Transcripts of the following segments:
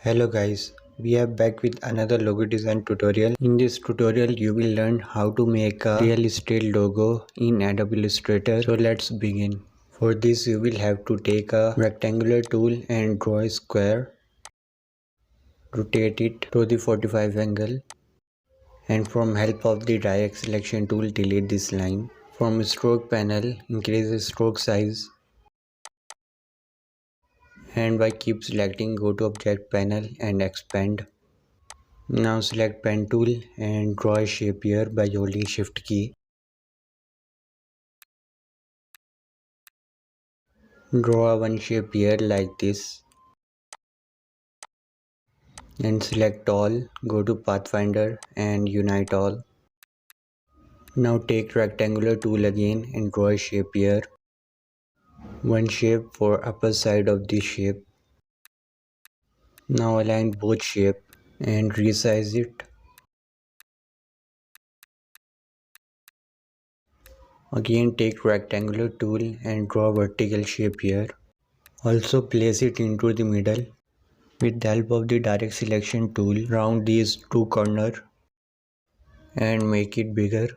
Hello guys, we are back with another logo design tutorial. In this tutorial you will learn how to make a real estate logo in Adobe Illustrator. So let's begin. For this you will have to take a rectangular tool and draw a square. Rotate it to the 45 angle and from help of the direct selection tool delete this line. From stroke panel increase the stroke size. And by keep selecting go to object panel and expand. Now select pen tool and draw a shape here by holding shift key. Draw one shape here like this and select all, go to pathfinder and unite all. Now take rectangular tool again and draw a shape here. One shape for upper side of this shape. Now align both shape and resize it. Again take rectangular tool and draw vertical shape here. Also place it into the middle. With the help of the direct selection tool, round these two corners and make it bigger.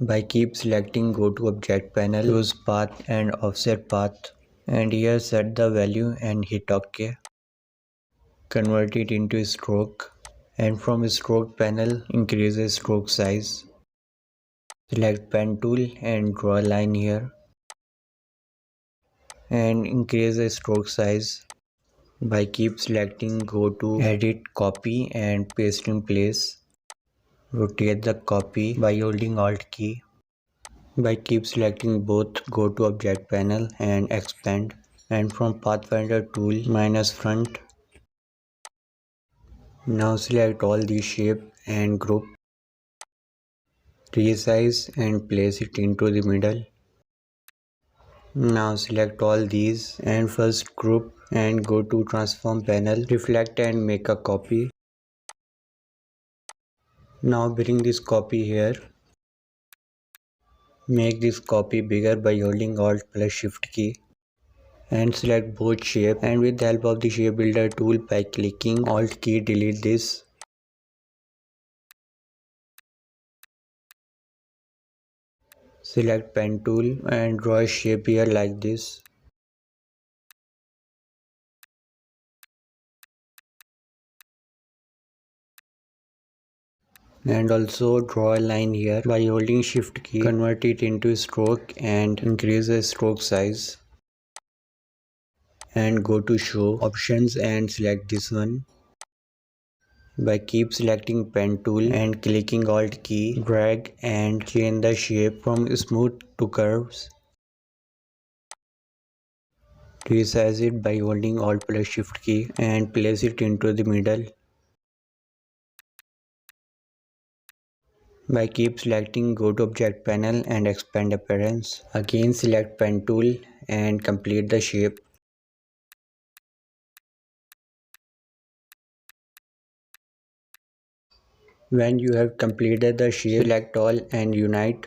By keep selecting go to object panel, choose path and offset path and here set the value and hit OK. Convert it into stroke and from stroke panel increase the stroke size. Select pen tool and draw a line here and increase the stroke size. By keep selecting go to edit, copy and paste in place. Rotate the copy by holding alt key. By keep selecting both go to object panel and expand and from pathfinder tool minus front. Now select all these shape and group. Resize and place it into the middle. Now select all these and first group and go to transform panel, reflect and make a copy. Now bring this copy here. Make this copy bigger by holding alt plus shift key and select both shape and with the help of the shape builder tool by clicking alt key delete this. Select pen tool and draw a shape here like this. And also draw a line here by holding shift key, convert it into stroke and increase the stroke size. And go to show options and select this one. By keep selecting pen tool and clicking alt key, drag and change the shape from smooth to curves. Resize it by holding alt plus shift key and place it into the middle. By keep selecting go to object panel and expand appearance. Again select pen tool and complete the shape. When you have completed the shape, select all and unite.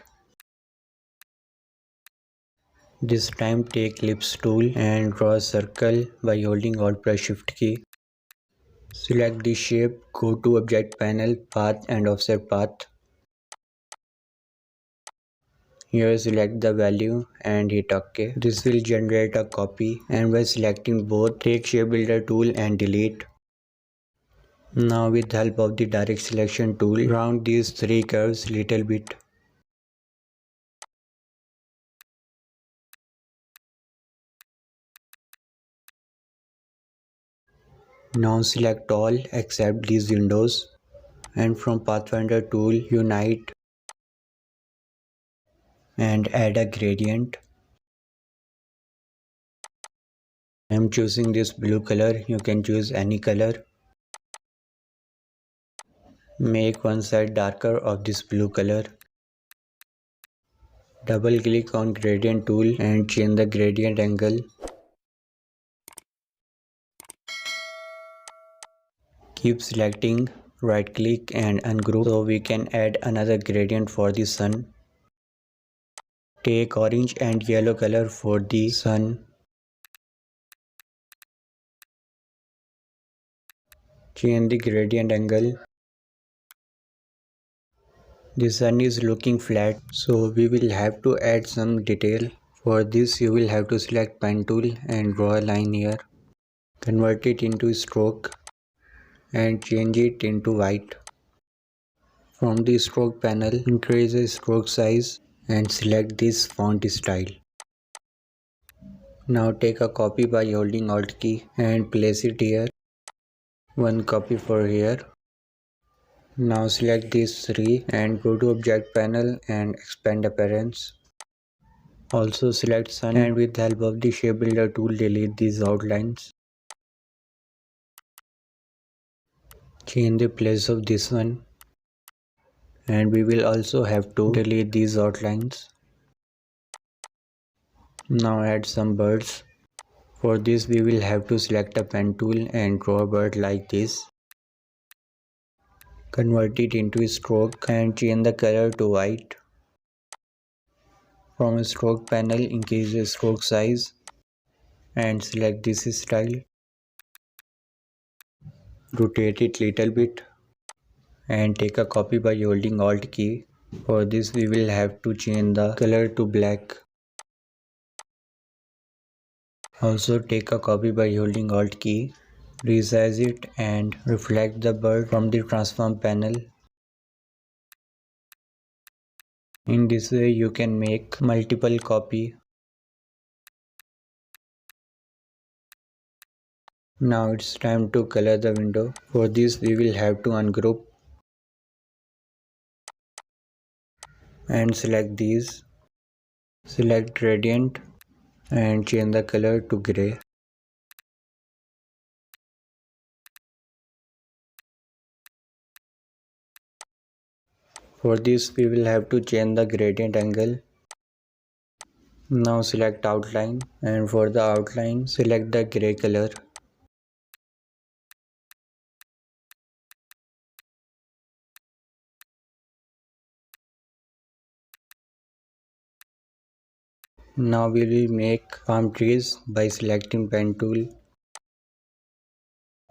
This time take ellipse tool and draw a circle by holding alt plus shift key. Select this shape, go to object panel, path and offset path. Here select the value and hit OK. This will generate a copy and by selecting both, take shape builder tool and delete. Now with the help of the direct selection tool, round these three curves little bit. Now select all except these windows and from pathfinder tool unite and add a gradient. I am choosing this blue color, you can choose any color. Make one side darker of this blue color. Double click on gradient tool and change the gradient angle. Keep selecting, right click and ungroup so we can add another gradient for the sun. Take orange and yellow color for the sun. Change the gradient angle. The sun is looking flat, so we will have to add some detail. For this you will have to select pen tool and draw a line here. Convert it into stroke and change it into white. From the stroke panel, increase the stroke size and select this font style. Now take a copy by holding Alt key and place it here. One copy for here. Now select these three and go to object panel and expand appearance. Also select sun and with the help of the shape builder tool delete these outlines. Change the place of this one. And we will also have to delete these outlines. Now add some birds. For this we will have to select a pen tool and draw a bird like this. Convert it into a stroke and change the color to white. From a stroke panel, increase the stroke size and select this style. Rotate it little bit and take a copy by holding Alt key. For this we will have to change the color to black. Also take a copy by holding Alt key. Resize it and reflect the bird from the transform panel. In this way you can make multiple copy. Now it's time to color the window. For this we will have to ungroup and select these. Select gradient and change the color to gray. For this we will have to change the gradient angle. Now select outline and for the outline select the gray color. Now we will make palm trees by selecting pen tool.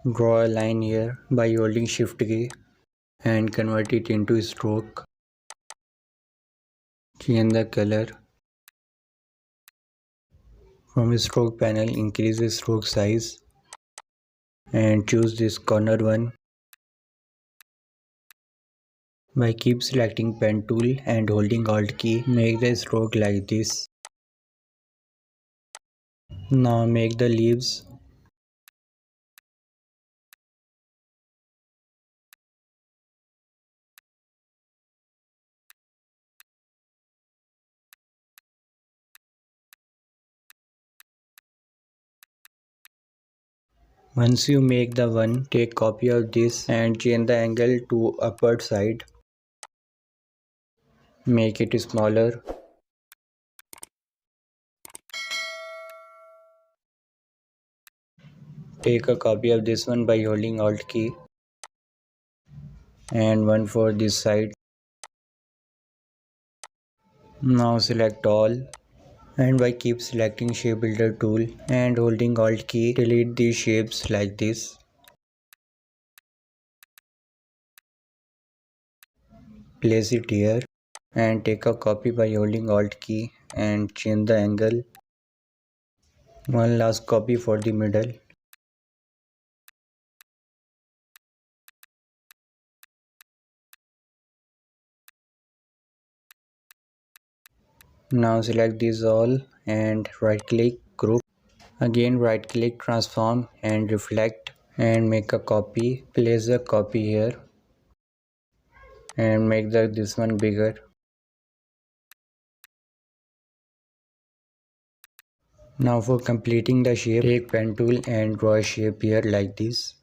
Draw a line here by holding shift key and convert it into stroke. Change the color. From stroke panel increase the stroke size and choose this corner one. By keep selecting pen tool and holding Alt key, make the stroke like this. Now make the leaves. Once you make the one, take copy of this and change the angle to upward side. Make it smaller. Take a copy of this one by holding Alt key and one for this side. Now select all and by keep selecting shape builder tool and holding Alt key delete these shapes like this. Place it here and take a copy by holding Alt key and change the angle. One last copy for the middle. Now select these all and right click group. Again right click transform and reflect and make a copy. Place the copy here and make this one bigger. Now for completing the shape, take pen tool and draw a shape here like this.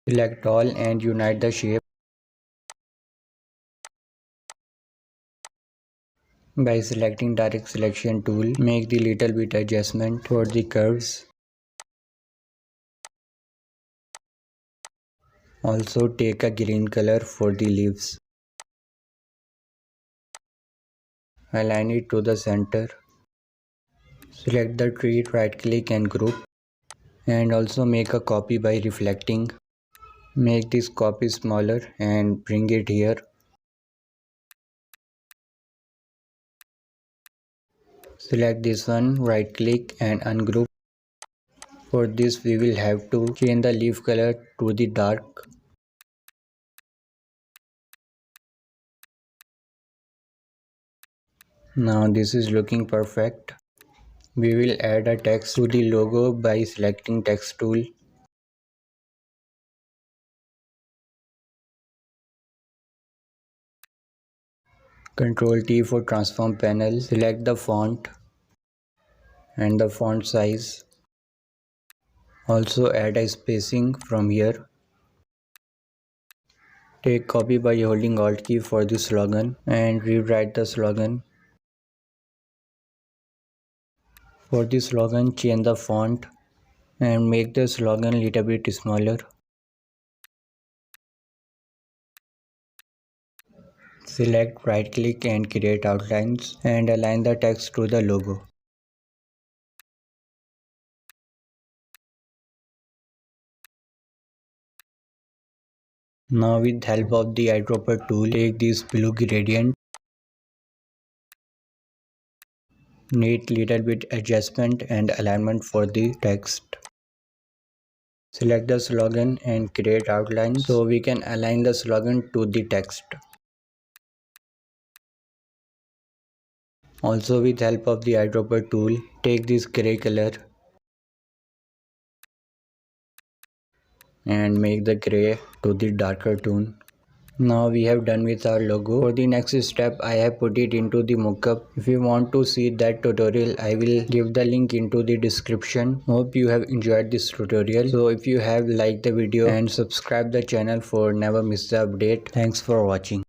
Select all and unite the shape. By selecting direct selection tool, make the little bit adjustment for the curves. Also take a green color for the leaves. Align it to the center. Select the tree, right click and group, and also make a copy by reflecting. Make this copy smaller and bring it here. Select this one, right click and ungroup. For this we will have to change the leaf color to the dark. Now this is looking perfect. We will add a text to the logo by selecting text tool. Ctrl T for transform panel. Select the font and the font size. Also add a spacing from here. Take copy by holding Alt key for the slogan and rewrite the slogan. For the slogan, change the font and make the slogan little bit smaller. Select, right click and create outlines and align the text to the logo. Now with help of the eyedropper tool, take this blue gradient, need little bit adjustment and alignment for the text. Select the slogan and create outlines so we can align the slogan to the text. Also with help of the eyedropper tool, take this gray color and make the gray to the darker tone. Now we have done with our logo. For the next step, I have put it into the mockup. If you want to see that tutorial, I will give the link into the description. Hope you have enjoyed this tutorial. So if you have liked the video and subscribe the channel for never miss the update. Thanks for watching.